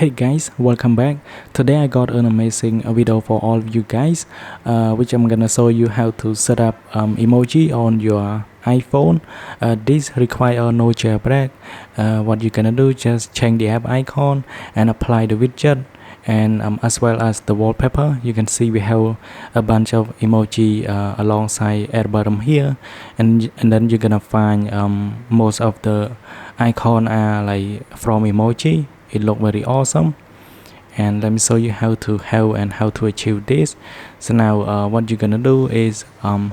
Hey guys, welcome back. Today I got an amazing video for all of you guys, which I'm gonna show you how to set up emoji on your iPhone. This require no jailbreak. What you're gonna do, just change the app icon and apply the widget, and as well as the wallpaper. You can see we have a bunch of emoji alongside at the bottom here, and then you're gonna find most of the icon are like from emoji. It look very awesome, and let me show you how to achieve this. So now what you're gonna do is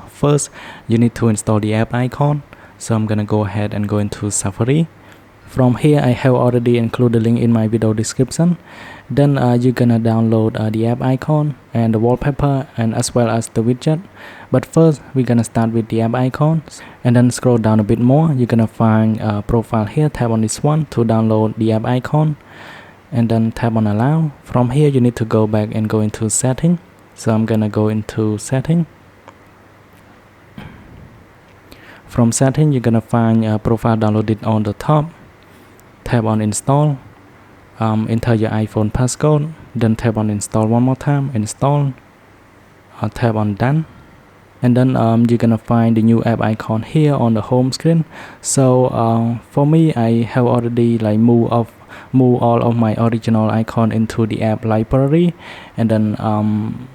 first you need to install the app icon. So I'm gonna go ahead and go into Safari. From here I have already included the link in my video description. Then you're gonna download the app icon and the wallpaper, and as well as the widget. But first we're gonna start with the app icon, and then scroll down a bit more. You're gonna find profile here. Tap on this one to download the app icon, and then tap on allow. From here you need to go back and go into setting. So I'm gonna go into setting. From setting you're gonna find profile downloaded on the top. Tap on install. Enter your iPhone passcode, then tap on install one more time. Install. Tap on done, and then you're gonna find the new app icon here on the home screen. So for me, I have already like move all of my original icon into the app library, and then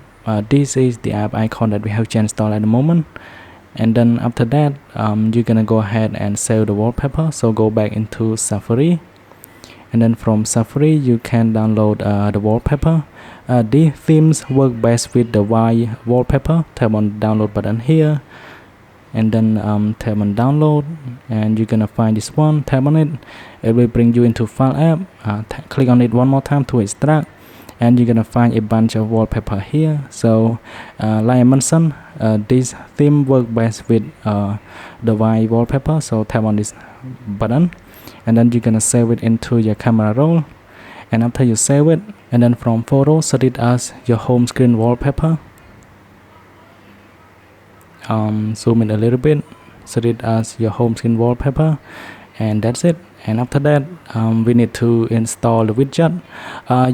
this is the app icon that we have to install at the moment. And then after that you're gonna go ahead and save the wallpaper. So go back into Safari, and then from Safari you can download the wallpaper. These themes work best with the white wallpaper. Tap on the download button here, and then tap on download, and you're gonna find this one. Tap on it. It will bring you into file app. Click on it one more time to extract, and you're gonna find a bunch of wallpaper here. So like I mentioned, this theme work best with the white wallpaper. So tap on this button, and then you're gonna save it into your camera roll. And after you save it, and then from photo, set it as your home screen wallpaper. Zoom in a little bit, set it as your home screen wallpaper, and that's it. And after that we need to install the widget.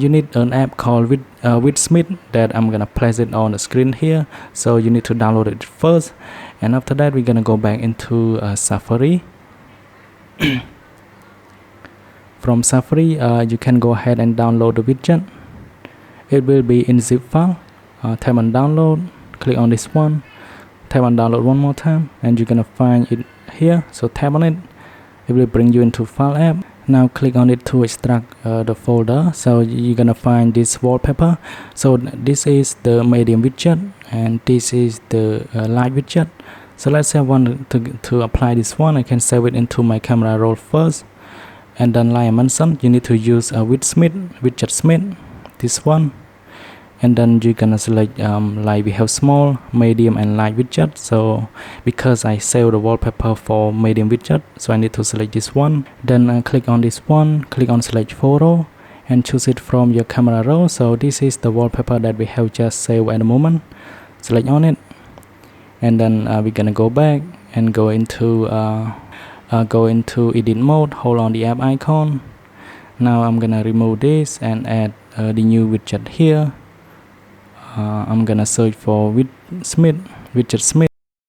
You need an app called Widget that I'm gonna place it on the screen here. So you need to download it first, and after that we're gonna go back into Safari. From Safari you can go ahead and download the widget. It will be in zip file. Tap on download, click on this one, tap on download one more time, and you're gonna find it here. So tap on it. It will bring you into file app. Now click on it to extract the folder. So you're gonna find this wallpaper. So this is the medium widget, and this is the light widget. So let's say I want to apply this one. I can save it into my camera roll first, and then like I mentioned, you need to use a widget smith, this one. And then you're gonna select like we have small, medium, and light widget. So because I save the wallpaper for medium widget, so I need to select this one. Then click on this one, click on select photo, and choose it from your camera roll. So this is the wallpaper that we have just saved at the moment. Select on it, and then we're gonna go back and go into edit mode. Hold on the app icon. Now I'm gonna remove this and add the new widget here. I'm gonna search for widget smith.